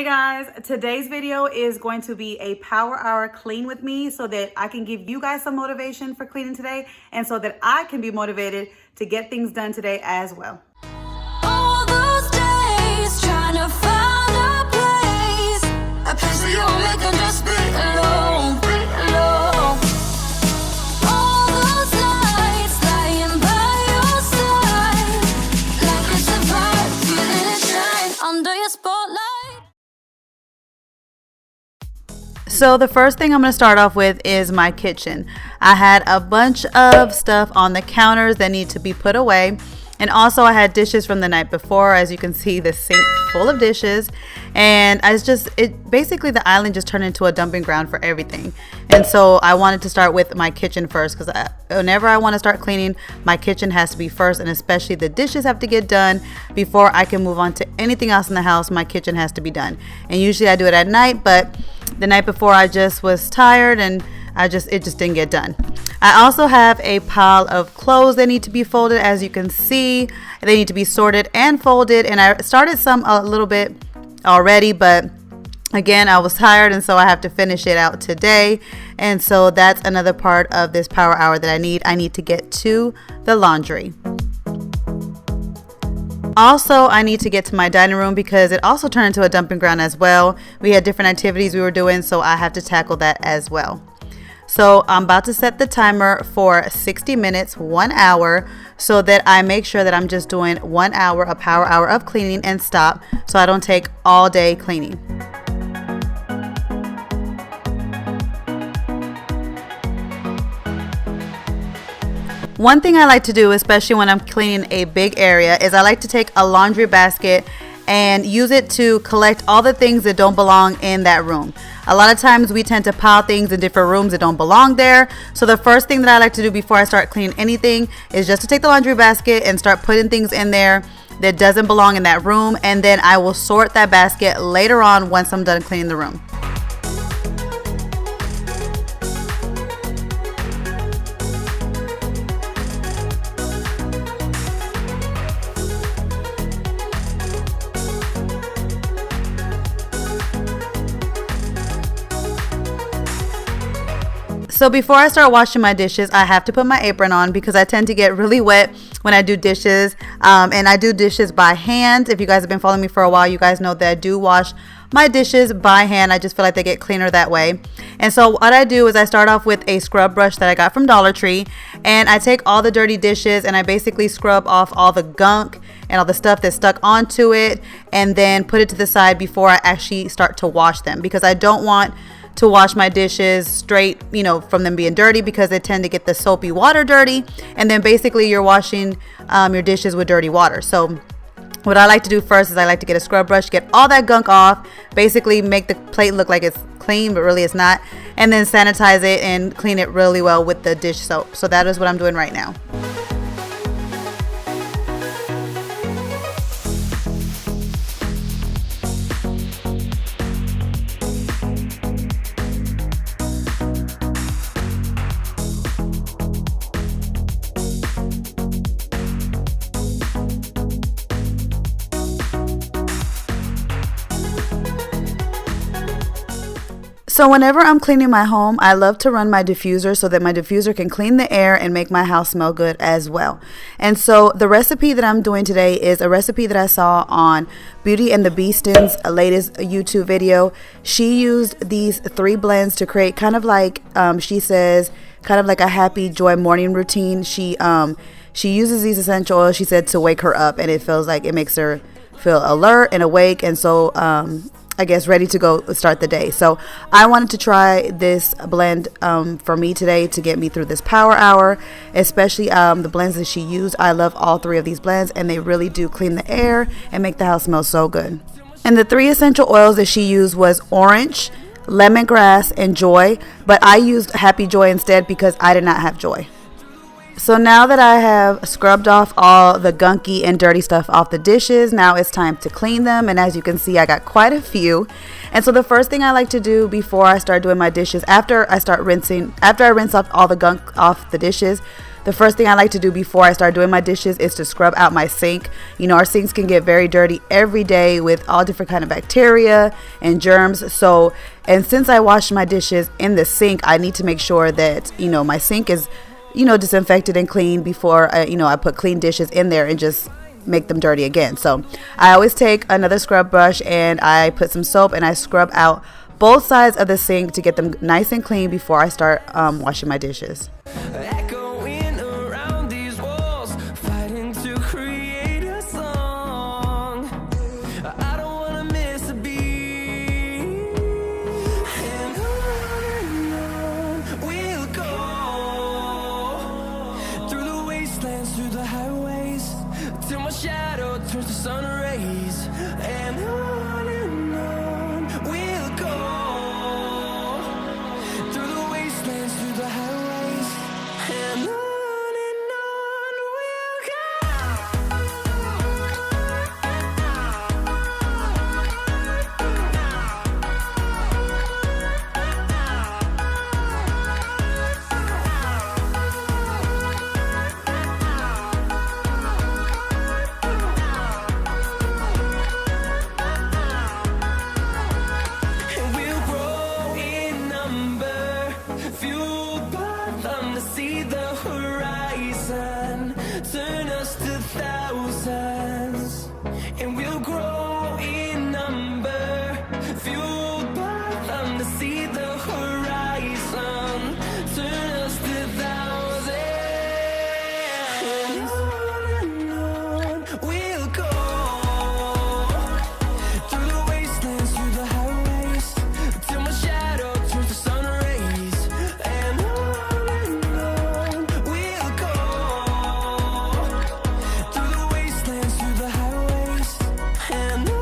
Hey guys, today's video is going to be a power hour clean with me so that I can give you guys some motivation for cleaning today and so that I can be motivated to get things done today as well. All those days trying to find a place where you won't make them just be alone. All those nights lying by your side, like it's a vibe, feeling it shine under your spotlight. So the first thing I'm going to start off with is my kitchen. I had a bunch of stuff on the counters that need to be put away. And also I had dishes from the night before. As you can see, the sink full of dishes. And basically the island just turned into a dumping ground for everything. And so I wanted to start with my kitchen first because whenever I want to start cleaning, my kitchen has to be first. And especially the dishes have to get done before I can move on to anything else in the house. My kitchen has to be done. And usually I do it at night, but the night before I just was tired and it just didn't get done. I also have a pile of clothes that need to be folded. As you can see, they need to be sorted and folded, and I started some a little bit already, but again, I was tired, and so I have to finish it out today. And so that's another part of this power hour that I need to get to the laundry. Also, I need to get to my dining room because it also turned into a dumping ground as well. We had different activities we were doing, so I have to tackle that as well. So I'm about to set the timer for 60 minutes, 1 hour, so that I make sure that I'm just doing 1 hour, a power hour of cleaning and stop, so I don't take all day cleaning. One thing I like to do, especially when I'm cleaning a big area, is I like to take a laundry basket and use it to collect all the things that don't belong in that room. A lot of times we tend to pile things in different rooms that don't belong there. So the first thing that I like to do before I start cleaning anything is just to take the laundry basket and start putting things in there that doesn't belong in that room. And then I will sort that basket later on once I'm done cleaning the room. So before I start washing my dishes, I have to put my apron on because I tend to get really wet when I do dishes. And I do dishes by hand. If you guys have been following me for a while, you guys know that I do wash my dishes by hand. I just feel like they get cleaner that way. And so what I do is I start off with a scrub brush that I got from Dollar Tree. And I take all the dirty dishes and I basically scrub off all the gunk and all the stuff that's stuck onto it. And then put it to the side before I actually start to wash them. Because I don't want to wash my dishes straight, from them being dirty, because they tend to get the soapy water dirty, and then basically you're washing your dishes with dirty water. So what I like to do first is I like to get a scrub brush, get all that gunk off, basically make the plate look like it's clean, but really it's not, and then sanitize it and clean it really well with the dish soap. So that is what I'm doing right now. So whenever I'm cleaning my home, I love to run my diffuser so that my diffuser can clean the air and make my house smell good as well. And so the recipe that I'm doing today is a recipe that I saw on Beauty and the Beastin's latest YouTube video. She used these 3 blends to create kind of like, she says, kind of like a happy joy morning routine. She uses these essential oils, she said, to wake her up, and it feels like it makes her feel alert and awake. And so, I guess ready to go start the day. So I wanted to try this blend for me today to get me through this power hour, especially the blends that she used. I love all 3 of these blends, and they really do clean the air and make the house smell so good. And the 3 essential oils that she used was orange, lemongrass, and joy, but I used happy joy instead because I did not have joy. So now that I have scrubbed off all the gunky and dirty stuff off the dishes, now it's time to clean them. And as you can see, I got quite a few. And so the first thing I like to do before I start doing my dishes, after I rinse off all the gunk off the dishes, the first thing I like to do before I start doing my dishes is to scrub out my sink. You know, our sinks can get very dirty every day with all different kind of bacteria and germs. So, and since I wash my dishes in the sink, I need to make sure that, you know, my sink is, you know, disinfected and clean before I put clean dishes in there and just make them dirty again. So I always take another scrub brush and I put some soap and I scrub out both sides of the sink to get them nice and clean before I start washing my dishes. Echoing around these walls, fighting to create a song. I don't wanna miss a beat. And on we'll go, through the wastelands, through the highways, till my shadow turns to sun rays. And on we'll go, through the wastelands, through the highways, and on we'll go. And we'll grow in number, fueled by them to see the horizon, turn us to thousands. And we'll grow in number, fueled by them to see the horizon, turn us to thousands. And on we'll go, through the wastelands, through the highways, till my shadow turns to sun rays. And on we'll go, through the wastelands, through the highways, and on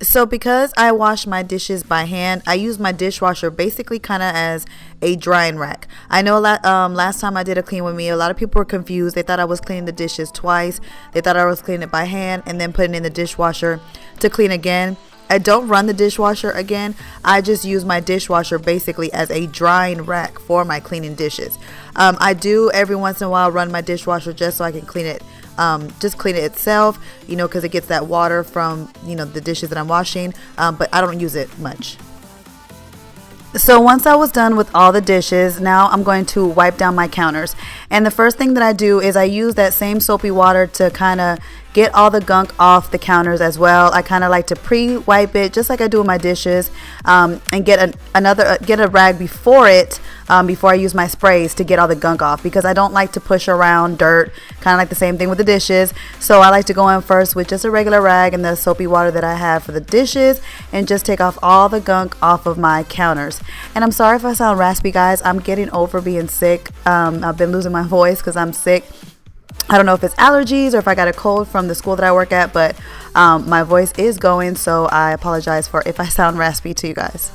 So because I wash my dishes by hand, I use my dishwasher basically kind of as a drying rack. I know a lot, last time I did a clean with me, a lot of people were confused. They thought I was cleaning the dishes twice. They thought I was cleaning it by hand and then putting it in the dishwasher to clean again. I don't run the dishwasher again. I just use my dishwasher basically as a drying rack for my cleaning dishes. I do every once in a while run my dishwasher just so I can clean it, just clean it itself, you know, because it gets that water from, you know, the dishes that I'm washing, but I don't use it much. So once I was done with all the dishes, now I'm going to wipe down my counters. And the first thing that I do is I use that same soapy water to kind of get all the gunk off the counters as well. I kind of like to pre-wipe it just like I do with my dishes, and get get a rag before it, before I use my sprays to get all the gunk off, because I don't like to push around dirt, kind of like the same thing with the dishes. So I like to go in first with just a regular rag and the soapy water that I have for the dishes and just take off all the gunk off of my counters. And I'm sorry if I sound raspy, guys. I'm getting over being sick. I've been losing my voice because I'm sick. I don't know if it's allergies or if I got a cold from the school that I work at, but my voice is going, so I apologize for if I sound raspy to you guys.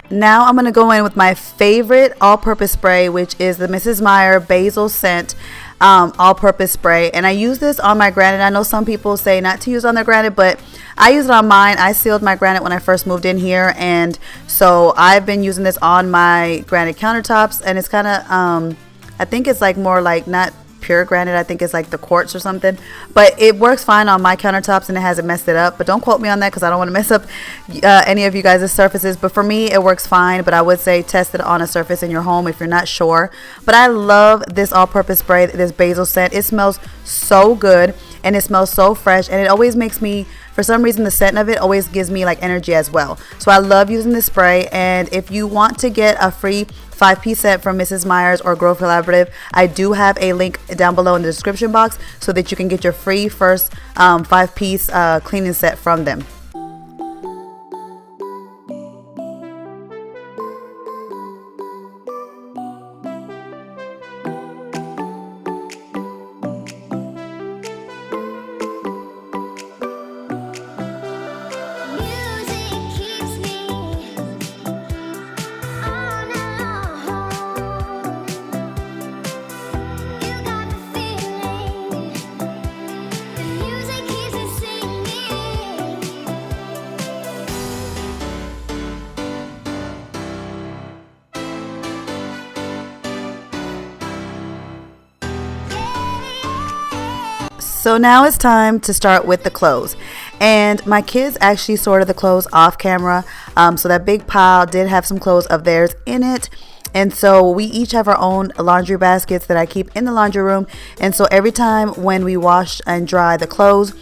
Now I'm going to go in with my favorite all-purpose spray, which is the Mrs. Meyer Basil Scent all-purpose spray. And I use this on my granite. I know some people say not to use on their granite, but I use it on mine. I sealed my granite when I first moved in here, and so I've been using this on my granite countertops. And it's kind of, I think it's like more like not pure granite. I think it's like the quartz or something, but it works fine on my countertops and it hasn't messed it up. But don't quote me on that because I don't want to mess up any of you guys' surfaces. But for me, it works fine. But I would say test it on a surface in your home if you're not sure. But I love this all-purpose spray, this basil scent. It smells so good and it smells so fresh, and it always makes me, for some reason, the scent of it always gives me like energy as well. So I love using this spray. And if you want to get a free 5-piece set from Mrs. Meyer's or Grow Collaborative, I do have a link down below in the description box so that you can get your free first 5-piece cleaning set from them. So now it's time to start with the clothes. And my kids actually sorted the clothes off camera. So that big pile did have some clothes of theirs in it. And so we each have our own laundry baskets that I keep in the laundry room. And so every time when we wash and dry the clothes,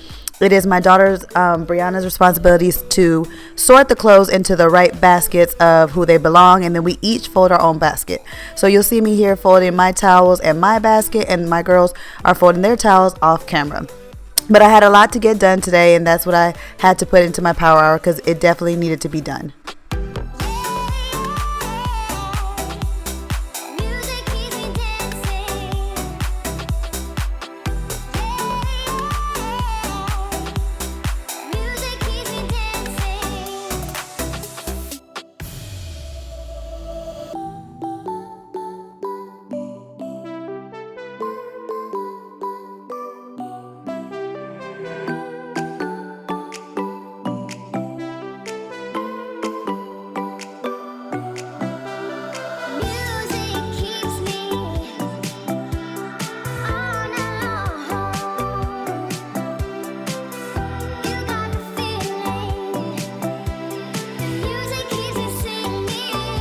it is my daughter's, Brianna's responsibilities to sort the clothes into the right baskets of who they belong. And then we each fold our own basket. So you'll see me here folding my towels in my basket, and my girls are folding their towels off camera. But I had a lot to get done today, and that's what I had to put into my power hour because it definitely needed to be done. Music keeps me dancing. Music keeps me dancing. Music keeps me all night long. You got the feeling. The music keeps me singing. Music keeps me dancing.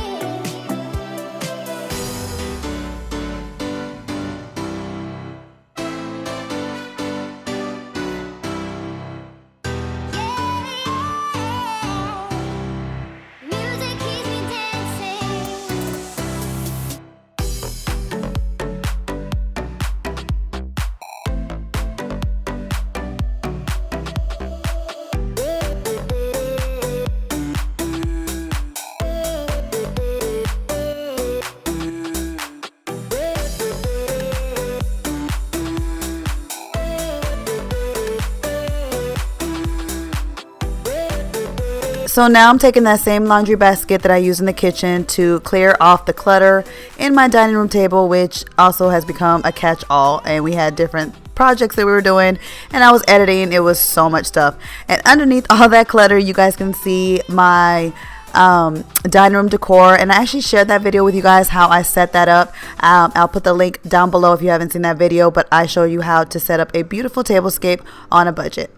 So now I'm taking that same laundry basket that I use in the kitchen to clear off the clutter in my dining room table, which also has become a catch-all. And we had different projects that we were doing, and I was editing. It was so much stuff. And underneath all that clutter, you guys can see my dining room decor, and I actually shared that video with you guys how I set that up. I'll put the link down below if you haven't seen that video, but I show you how to set up a beautiful tablescape on a budget.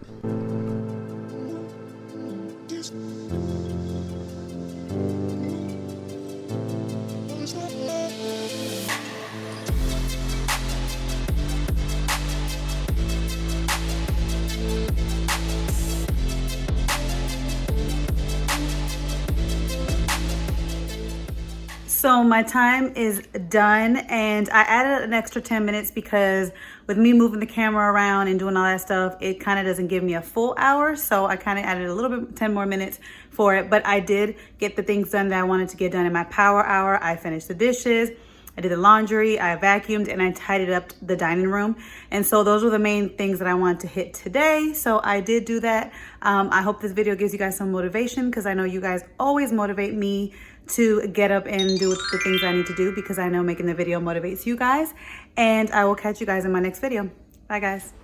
So my time is done, and I added an extra 10 minutes because with me moving the camera around and doing all that stuff, it kind of doesn't give me a full hour. So I kind of added a little bit, 10 more minutes for it. But I did get the things done that I wanted to get done in my power hour. I finished the dishes, I did the laundry, I vacuumed, and I tidied up the dining room. And so those were the main things that I wanted to hit today. So I did do that. I hope this video gives you guys some motivation, because I know you guys always motivate me to get up and do the things I need to do, because I know making the video motivates you guys. And I will catch you guys in my next video. Bye guys.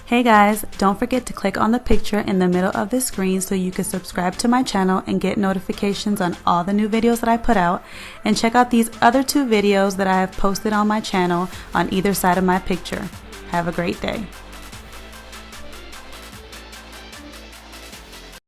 Hey guys, don't forget to click on the picture in the middle of the screen so you can subscribe to my channel and get notifications on all the new videos that I put out. And check out these other 2 videos that I have posted on my channel on either side of my picture. Have a great day.